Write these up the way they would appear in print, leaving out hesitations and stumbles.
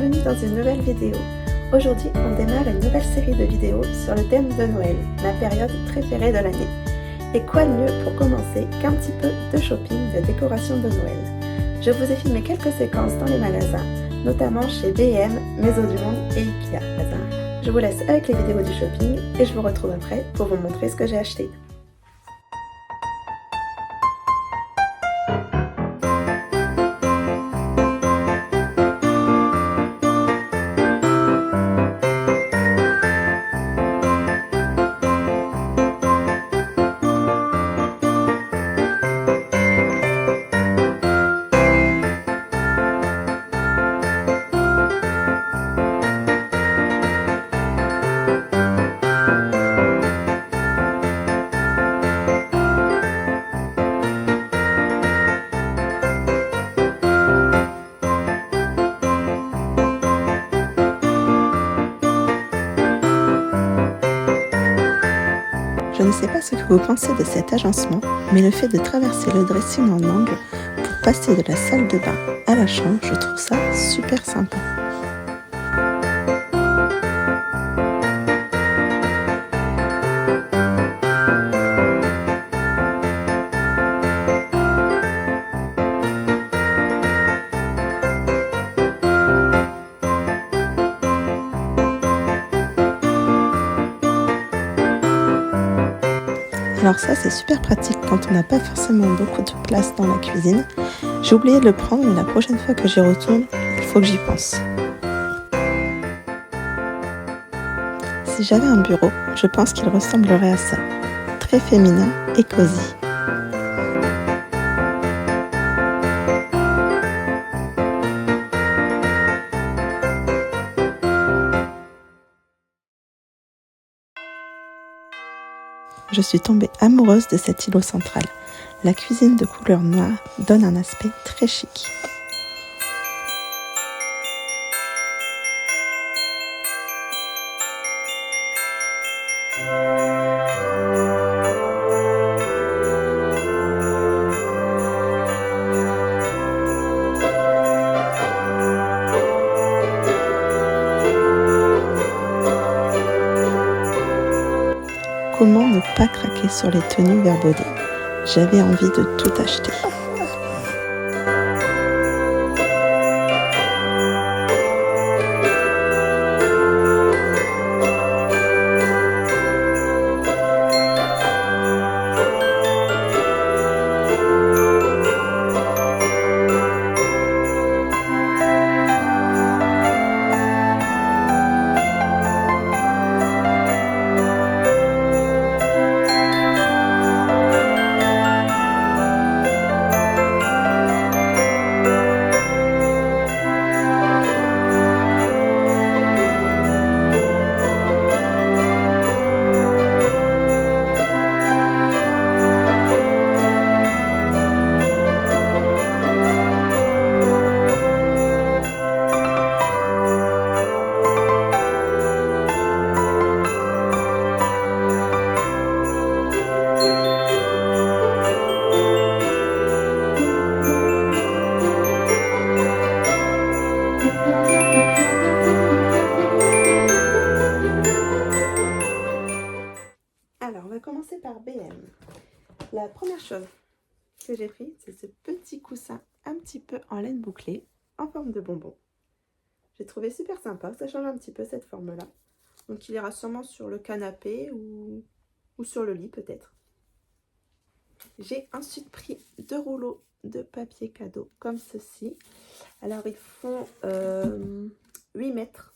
bienvenue dans une nouvelle vidéo. Aujourd'hui, on démarre une nouvelle série de vidéos sur le thème de Noël, ma période préférée de l'année. Et quoi de mieux pour commencer qu'un petit peu de shopping de décoration de Noël. Je vous ai filmé quelques séquences dans les magasins, notamment chez B&M, Maison du Monde et Ikea. Je vous laisse avec les vidéos du shopping et je vous retrouve après pour vous montrer ce que j'ai acheté. Je ne sais pas ce que vous pensez de cet agencement, mais le fait de traverser le dressing en angle pour passer de la salle de bain à la chambre, je trouve ça super sympa. Alors ça c'est super pratique quand on n'a pas forcément beaucoup de place dans la cuisine. J'ai oublié de le prendre mais la prochaine fois que j'y retourne, il faut que j'y pense. Si j'avais un bureau, je pense qu'il ressemblerait à ça. Très féminin et cosy. Je suis tombée amoureuse de cet îlot central. La cuisine de couleur noire donne un aspect très chic. Comment ne pas craquer sur les tenues Verbaudet? J'avais envie de tout acheter. Alors, on va commencer par B&M. La première chose que j'ai pris, c'est ce petit coussin un petit peu en laine bouclée, en forme de bonbon. J'ai trouvé super sympa, ça change un petit peu cette forme-là. Donc, il ira sûrement sur le canapé ou sur le lit peut-être. J'ai ensuite pris 2 rouleaux de papier cadeau comme ceci. Alors, ils font 8 mètres.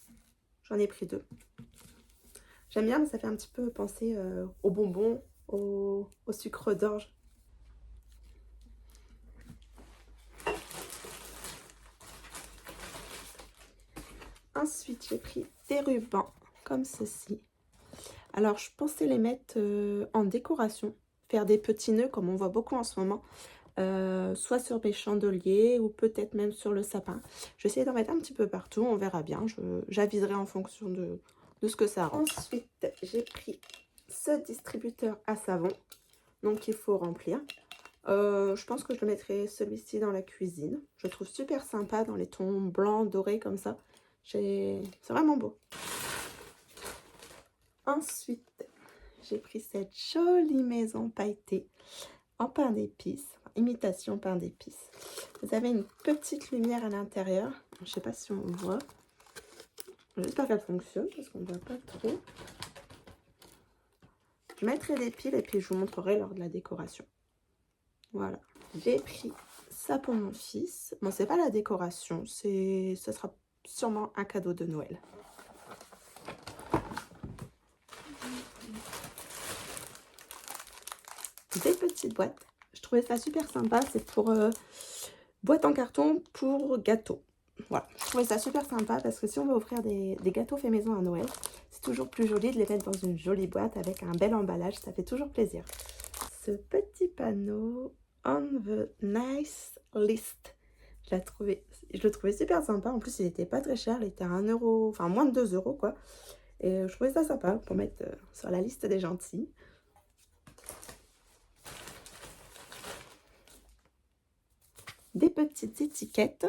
J'en ai pris 2. J'aime bien, mais ça fait un petit peu penser aux bonbons, au sucre d'orge. Ensuite, j'ai pris des rubans comme ceci. Alors, je pensais les mettre en décoration, faire des petits nœuds comme on voit beaucoup en ce moment, soit sur mes chandeliers ou peut-être même sur le sapin. Je vais essayer d'en mettre un petit peu partout, on verra bien. J'aviserai en fonction de ce que ça rend. Ensuite, j'ai pris ce distributeur à savon, donc il faut remplir. Je pense que je le mettrai celui-ci dans la cuisine. Je le trouve super sympa dans les tons blancs, dorés comme ça. C'est vraiment beau. Ensuite, j'ai pris cette jolie maison pailletée en pain d'épices, imitation pain d'épices. Vous avez une petite lumière à l'intérieur. Je ne sais pas si on voit. J'espère qu'elle fonctionne parce qu'on ne voit pas trop. Je mettrai des piles et puis je vous montrerai lors de la décoration. Voilà. J'ai pris ça pour mon fils. Bon, c'est pas la décoration, ce sera sûrement un cadeau de Noël. Des petites boîtes. Je trouvais ça super sympa. C'est pour boîte en carton pour gâteaux. Voilà, je trouvais ça super sympa parce que si on veut offrir des gâteaux faits maison à Noël, c'est toujours plus joli de les mettre dans une jolie boîte avec un bel emballage. Ça fait toujours plaisir. Ce petit panneau on the nice list, je le trouvais super sympa. En plus, il n'était pas très cher. Il était à 1 euro, enfin moins de 2 euros quoi. Et je trouvais ça sympa pour mettre sur la liste des gentils. Des petites étiquettes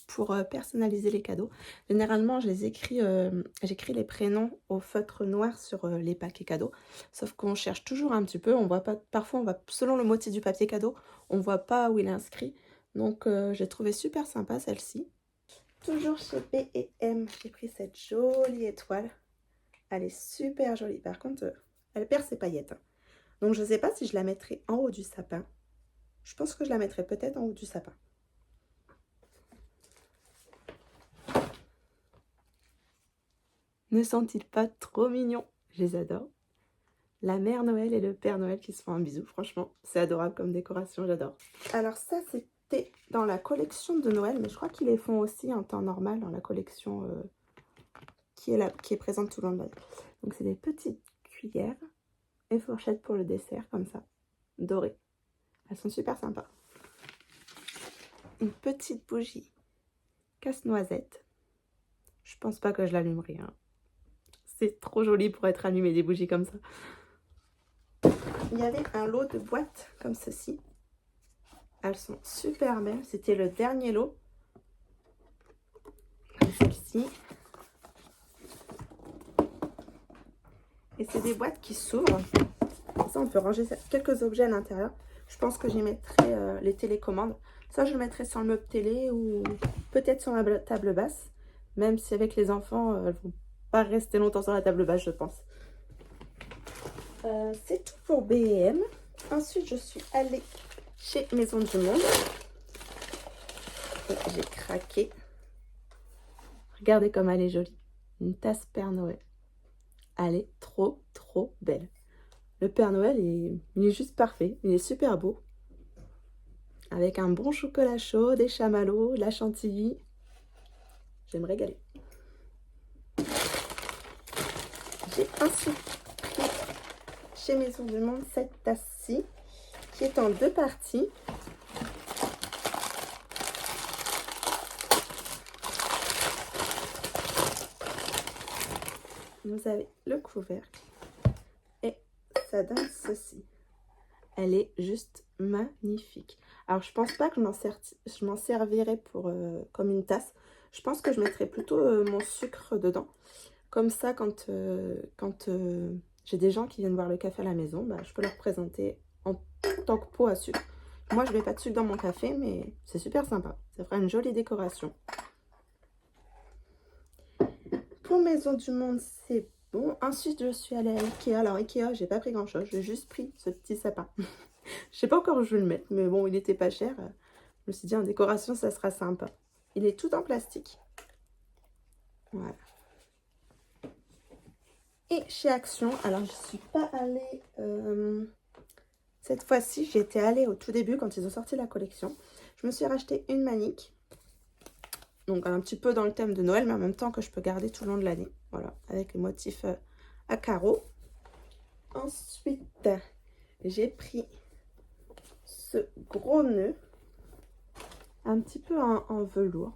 pour personnaliser les cadeaux. Généralement, j'écris les prénoms au feutre noir sur les paquets cadeaux. Sauf qu'on cherche toujours un petit peu. On voit pas. Parfois, on va selon le motif du papier cadeau, on voit pas où il est inscrit. Donc, j'ai trouvé super sympa celle-ci. Toujours chez B&M, j'ai pris cette jolie étoile. Elle est super jolie. Par contre, elle perd ses paillettes. Donc, je ne sais pas si je la mettrai en haut du sapin. Je pense que je la mettrai peut-être en haut du sapin. Ne sont-ils pas trop mignons? Je les adore. La mère Noël et le père Noël qui se font un bisou. Franchement, c'est adorable comme décoration, j'adore. Alors ça, c'était dans la collection de Noël, mais je crois qu'ils les font aussi en temps normal dans la collection qui est présente tout le long de l'année. Donc c'est des petites cuillères et fourchettes pour le dessert, comme ça, dorées. Elles sont super sympas. Une petite bougie casse-noisette. Je pense pas que je l'allumerai. Hein. C'est trop joli pour être allumé des bougies comme ça. Il y avait un lot de boîtes comme ceci. Elles sont super belles. C'était le dernier lot. Comme celle-ci. Et c'est des boîtes qui s'ouvrent. Ça, on peut ranger quelques objets à l'intérieur. Je pense que j'y mettrai les télécommandes. Ça, je le mettrai sur le meuble télé ou peut-être sur ma table basse. Même si avec les enfants, elles ne vont pas rester longtemps sur la table basse, je pense. C'est tout pour B&M. Ensuite, je suis allée chez Maison du Monde. J'ai craqué. Regardez comme elle est jolie. Une tasse Père Noël. Elle est trop, trop belle. Le Père Noël, il est juste parfait. Il est super beau. Avec un bon chocolat chaud, des chamallows, la chantilly. Je vais me régaler. J'ai ensuite pris chez Maison du Monde cette tasse-ci qui est en 2 parties. Vous avez le couvercle et ça donne ceci. Elle est juste magnifique. Alors, je pense pas que je m'en servirai pour, comme une tasse. Je pense que je mettrai plutôt mon sucre dedans. Comme ça, quand j'ai des gens qui viennent boire le café à la maison, bah, je peux leur présenter en tant que pot à sucre. Moi, je mets pas de sucre dans mon café, mais c'est super sympa. Ça fera une jolie décoration. Pour Maison du Monde, c'est bon. Ensuite, je suis allée à Ikea. Alors, Ikea, j'ai pas pris grand-chose. J'ai juste pris ce petit sapin. Je sais pas encore où je vais le mettre, mais bon, il était pas cher. Je me suis dit, en décoration, ça sera sympa. Il est tout en plastique. Voilà. Et chez Action, alors je suis pas allée... cette fois-ci, j'étais allée au tout début quand ils ont sorti la collection. Je me suis racheté une manique. Donc un petit peu dans le thème de Noël, mais en même temps que je peux garder tout le long de l'année. Voilà, avec les motifs à carreaux. Ensuite, j'ai pris ce gros nœud. Un petit peu en velours.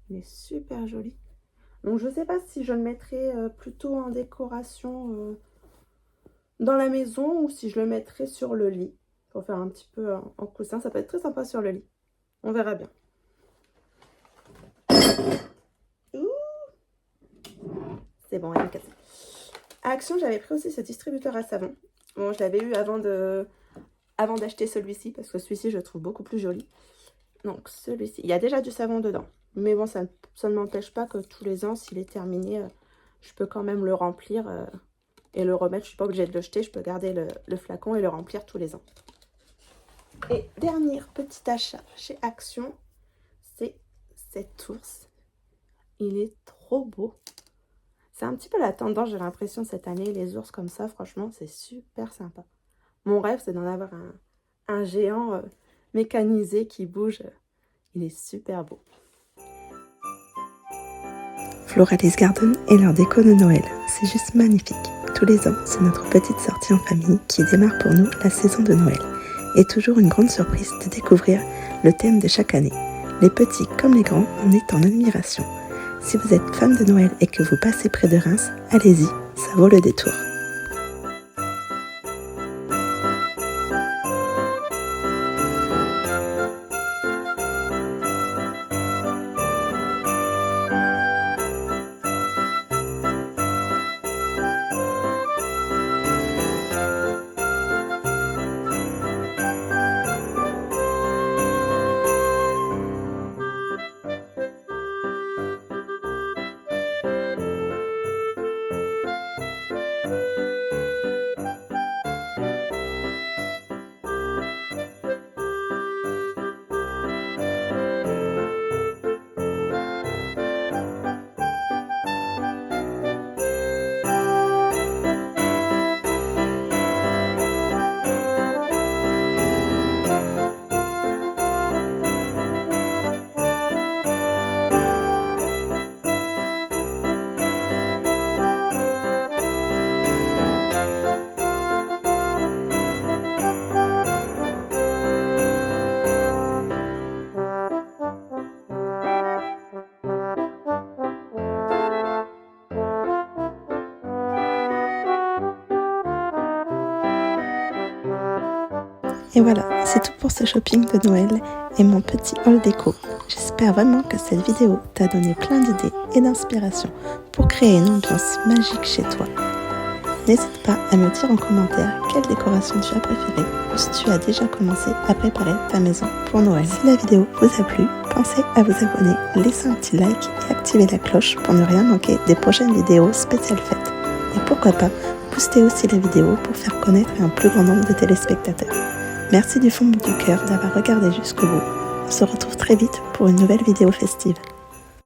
Il est super joli. Donc je ne sais pas si je le mettrai plutôt en décoration dans la maison ou si je le mettrai sur le lit. Pour faire un petit peu en coussin. Ça peut être très sympa sur le lit. On verra bien. Ouh, c'est bon, elle est cassée. À Action, j'avais pris aussi ce distributeur à savon. Bon, je l'avais eu avant d'acheter celui-ci, parce que celui-ci, je le trouve beaucoup plus joli. Donc, celui-ci, il y a déjà du savon dedans. Mais bon, ça ne m'empêche pas que tous les ans, s'il est terminé, je peux quand même le remplir et le remettre. Je ne suis pas obligée de le jeter, je peux garder le flacon et le remplir tous les ans. Et dernier petit achat chez Action, c'est cet ours. Il est trop beau. C'est un petit peu la tendance, j'ai l'impression, cette année, les ours comme ça, franchement, c'est super sympa. Mon rêve, c'est d'en avoir un géant mécanisé qui bouge. Il est super beau. Floralis Garden est leur déco de Noël. C'est juste magnifique. Tous les ans, c'est notre petite sortie en famille qui démarre pour nous la saison de Noël. Et toujours une grande surprise de découvrir le thème de chaque année. Les petits comme les grands, on est en admiration. Si vous êtes fan de Noël et que vous passez près de Reims, allez-y, ça vaut le détour. Et voilà, c'est tout pour ce shopping de Noël et mon petit haul déco. J'espère vraiment que cette vidéo t'a donné plein d'idées et d'inspiration pour créer une ambiance magique chez toi. N'hésite pas à me dire en commentaire quelle décoration tu as préférée ou si tu as déjà commencé à préparer ta maison pour Noël. Si la vidéo vous a plu, pensez à vous abonner, laisser un petit like et activer la cloche pour ne rien manquer des prochaines vidéos spéciales fêtes. Et pourquoi pas, booster aussi les vidéos pour faire connaître un plus grand nombre de téléspectateurs. Merci du fond du cœur d'avoir regardé jusqu'au bout. On se retrouve très vite pour une nouvelle vidéo festive.